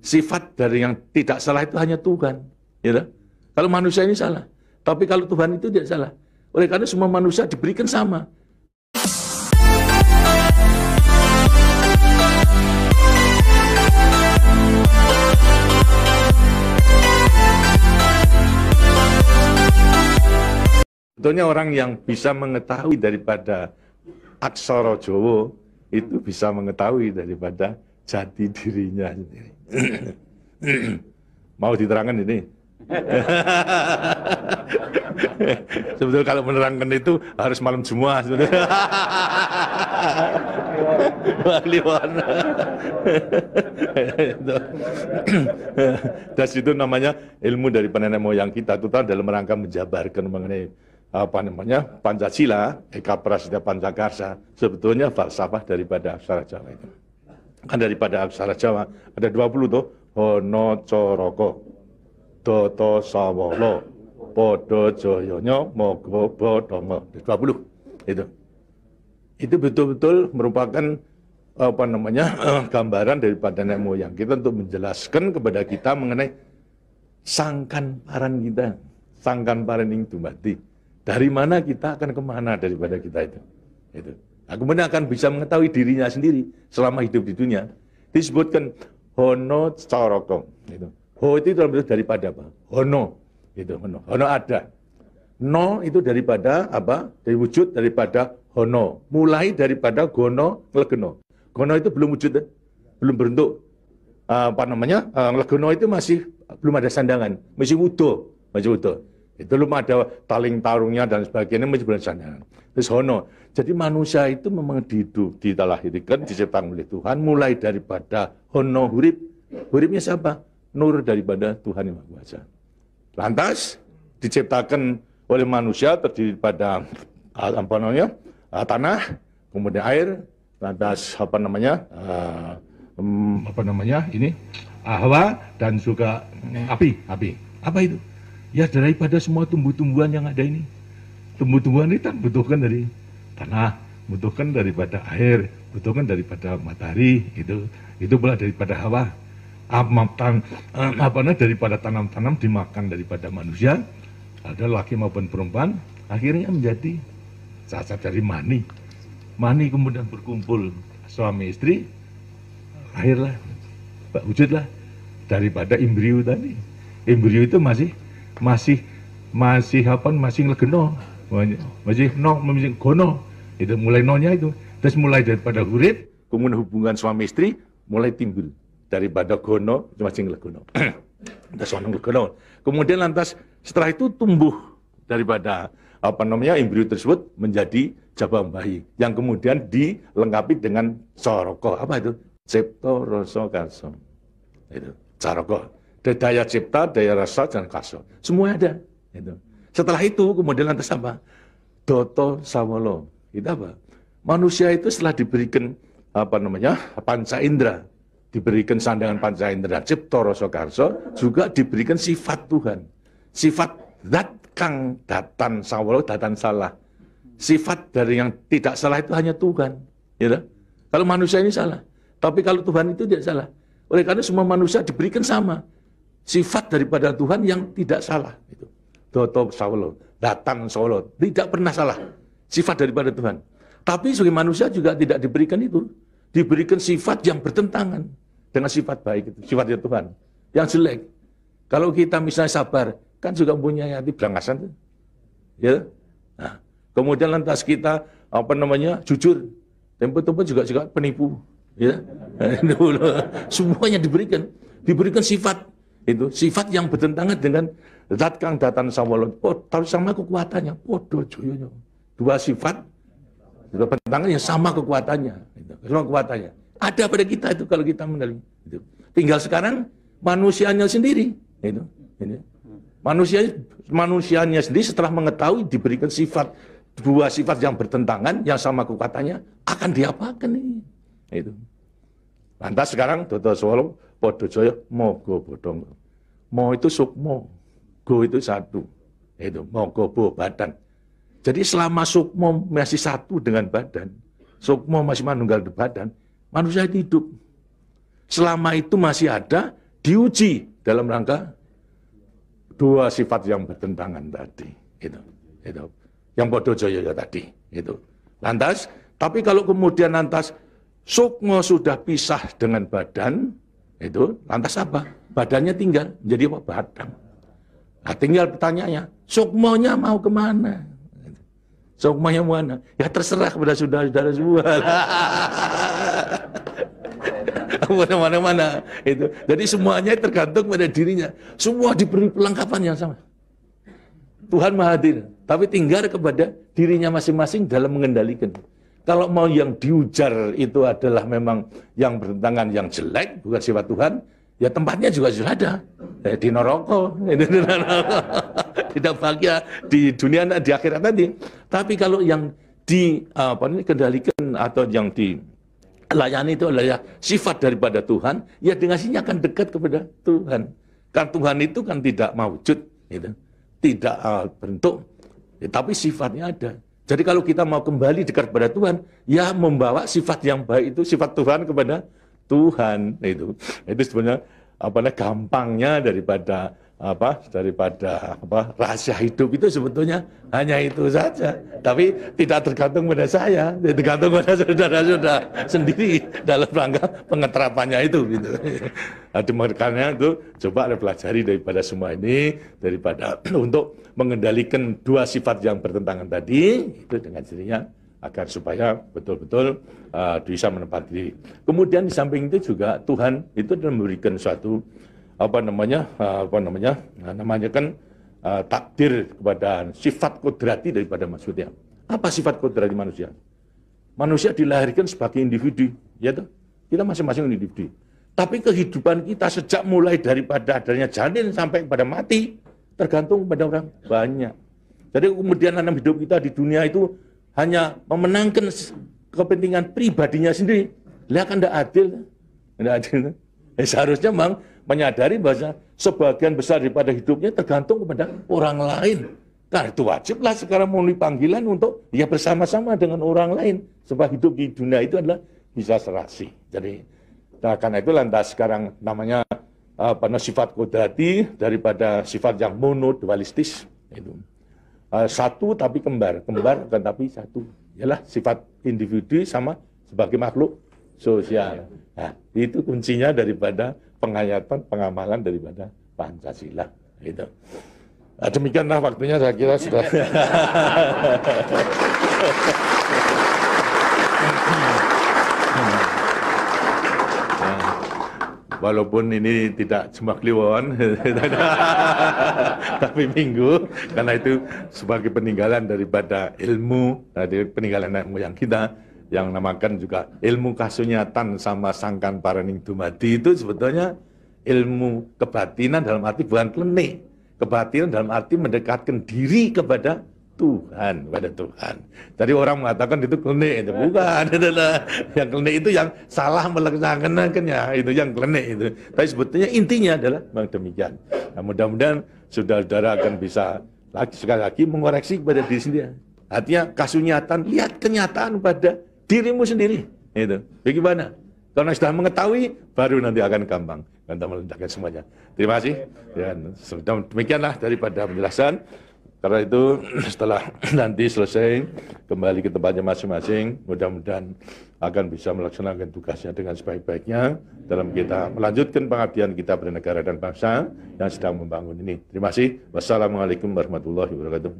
Sifat dari yang tidak salah itu hanya Tuhan. Ya, kalau manusia ini salah. Tapi kalau Tuhan itu tidak salah. Oleh karena semua manusia diberikan sama. Sebetulnya orang yang bisa mengetahui daripada aksara Jawa itu bisa mengetahui daripada jati dirinya sendiri. Mau diterangkan ini? Sebetulnya kalau menerangkan itu harus malam Jumat sebetulnya. Dan itu namanya ilmu dari nenek moyang kita itu dalam rangka menjabarkan mengenai Pancasila, Eka Prasetya Pancakarsa, sebetulnya falsafah daripada aksara Jawa itu. Kan daripada aksara Jawa ada 20 tuh, Hono Coroko, Doto Sawolo, Podo Joyono, Mogo Bodomo, 20 itu. Itu betul-betul merupakan gambaran daripada nenek moyang kita untuk menjelaskan kepada kita mengenai sangkan paran kita, sangkan paran ing dumati. Dari mana kita akan kemana daripada kita itu. Nah, kemudian akan bisa mengetahui dirinya sendiri selama hidup di dunia. Disebutkan Hono Coroko. Ho itu daripada apa? Hono. Hono ada. No itu daripada apa? Dari wujud daripada Hono. Mulai daripada Gono, Legeno. Gono itu belum wujud, belum berbentuk. Legeno itu masih belum ada sandangan, masih utuh, Itu belum ada taling tarungnya dan sebagainya, masih belum sandangan. Terus Hono. Jadi manusia itu memang dilahirkan, diciptakan oleh Tuhan, mulai daripada Hono hurip. Huripnya siapa? Nur daripada Tuhan Yang Maha Kuasa. Lantas diciptakan oleh manusia terdiri pada tanah, kemudian air, lantas Hawa dan juga api. Apa itu? Ya daripada semua tumbuh-tumbuhan yang ada ini. Tumbuh-tumbuhan ini kan butuhkan dari tanah, butuhkan daripada air, butuhkan daripada matahari, itu pula daripada hawa. Daripada tanam-tanam dimakan daripada manusia, ada laki maupun perempuan, akhirnya menjadi cacat dari mani. Mani kemudian berkumpul suami istri, lahirlah, wujudlah daripada embrio tadi. Embrio itu masih legeno, masih gono. Itu mulai nonya itu. Terus mulai daripada hurip, kemudian hubungan suami istri mulai timbul daripada gono masih legono. Kemudian lantas setelah itu tumbuh daripada embrio tersebut menjadi jabang bayi yang kemudian dilengkapi dengan coroko. Apa itu? Cipta rasa karsa. Itu coroko. Daya cipta, daya rasa dan karsa. Semua ada. Itu. Setelah itu kemudian lantas apa? Doto sawolo. Itu apa? Manusia itu setelah diberikan panca indera, diberikan sandangan panca indera, cipta rasa karsa, juga diberikan sifat Tuhan. Sifat zat kang datan sawolo, datan salah. Sifat dari yang tidak salah itu hanya Tuhan. Ya, kalau manusia ini salah. Tapi kalau Tuhan itu tidak salah. Oleh karena semua manusia diberikan sama. Sifat daripada Tuhan yang tidak salah. Itu. Doto sawolo, datan sawolo. Tidak pernah salah. Sifat daripada Tuhan. Tapi sebagai manusia juga tidak diberikan itu. Diberikan sifat yang bertentangan dengan sifat baik itu. Sifatnya Tuhan. Yang jelek. Kalau kita misalnya sabar, kan juga punya hati berangasan. Ya. Nah, kemudian lantas kita jujur. Tempo-tempo juga penipu. Ya. Semuanya diberikan sifat. Itu sifat yang bertentangan dengan zat kang datan sawolo. Tahu sama kekuatannya. Podo joyonya. Dua sifat bertentangan yang sama kekuatannya. Sama kekuatannya. Ada pada kita itu kalau kita menerima. Itu. Tinggal sekarang manusianya sendiri. Itu. Manusianya sendiri setelah mengetahui diberikan dua sifat yang bertentangan yang sama kekuatannya akan diapakan ini. Itu. Lantas sekarang Doto Sawolo Podo Joyo Mogo Bodong. Mo itu sukmo, go itu satu. Itu mogo bo badan. Jadi selama sukmo masih satu dengan badan, sukmo masih manunggal di badan, manusia hidup. Selama itu masih ada diuji dalam rangka dua sifat yang bertentangan tadi. Itu. Yang podo jaya tadi. Itu. Lantas, tapi kalau kemudian lantas sukma sudah pisah dengan badan, itu lantas apa? Badannya tinggal jadi apa? Badan. Nah, tinggal pertanyaannya, sukmanya mau kemana? Sukmanya mana? Ya terserah kepada saudara-saudara semua. Mana-mana itu. Jadi semuanya tergantung pada dirinya. Semua diberi perlengkapan yang sama. Tuhan Maha Hadir, tapi tinggal kepada dirinya masing-masing dalam mengendalikan. Kalau mau yang diujar itu adalah memang yang bertentangan, yang jelek, bukan sifat Tuhan, ya tempatnya juga sudah ada. Di neraka, tidak bahagia di dunia, di akhirat nanti. Tapi kalau yang dikendalikan atau yang dilayani itu adalah sifat daripada Tuhan, ya dengan sini akan dekat kepada Tuhan. Karena Tuhan itu kan tidak mewujud, gitu. Tidak bentuk, ya, tapi sifatnya ada. Jadi kalau kita mau kembali dekat kepada Tuhan, ya membawa sifat yang baik itu, sifat Tuhan kepada Tuhan. Itu sebenarnya gampangnya daripada rahasia hidup itu sebetulnya hanya itu saja. Tapi tidak tergantung pada saya, tergantung pada saudara-saudara sendiri dalam rangka pengeterapannya itu. Gitu. Makanya itu coba pelajari daripada semua ini, daripada untuk mengendalikan dua sifat yang bertentangan tadi itu dengan dirinya agar supaya betul-betul bisa menempati diri. Kemudian di samping itu juga Tuhan itu memberikan suatu takdir kepada sifat kodrati daripada manusia. Apa sifat kodrati manusia? Manusia dilahirkan sebagai individu, ya toh? Kita masing-masing individu. Tapi kehidupan kita sejak mulai daripada adanya janin sampai pada mati tergantung pada orang banyak. Jadi kemudian dalam hidup kita di dunia itu hanya memenangkan kepentingan pribadinya sendiri. Lihat kan tidak adil. Tidak adil. Seharusnya memang menyadari bahwa sebagian besar daripada hidupnya tergantung kepada orang lain. Nah itu wajiblah sekarang memenuhi panggilan untuk ya bersama-sama dengan orang lain. Sebab hidup di dunia itu adalah bisa serasi. Jadi karena itu lantas sekarang namanya sifat kodrati daripada sifat yang monodualistis. Itu. Satu tapi kembar kan tapi satu. Ialah sifat individu sama sebagai makhluk sosial. Nah, itu kuncinya daripada penghayatan, pengamalan daripada Pancasila. Gitu. Nah, demikianlah waktunya saya kira sudah. Walaupun ini tidak cuma kliwon, tapi minggu, karena itu sebagai peninggalan daripada ilmu, dari peninggalan nenek moyang kita, yang namakan juga ilmu kasunyatan sama sangkan paraning dumadi itu sebetulnya ilmu kebatinan dalam arti bukan klenik. Kebatinan dalam arti mendekatkan diri kepada Tuhan, pada Tuhan. Jadi orang mengatakan itu klenik, itu bukan. Yang klenik itu yang salah melaksanakannya, itu yang klenik itu. Tapi sebetulnya intinya adalah memang demikian. Nah, mudah-mudahan saudara-saudara akan bisa sekali lagi mengoreksi kepada diri sendiri. Artinya kasunyatan, lihat kenyataan pada dirimu sendiri. Itu. Bagaimana? Karena sudah mengetahui, baru nanti akan gampang. Kita meletakkan semuanya. Terima kasih. Dan demikianlah daripada penjelasan. Karena itu setelah nanti selesai kembali ke tempatnya masing-masing, mudah-mudahan akan bisa melaksanakan tugasnya dengan sebaik-baiknya dalam kita melanjutkan pengabdian kita pada negara dan bangsa yang sedang membangun ini. Terima kasih. Wassalamualaikum warahmatullahi wabarakatuh.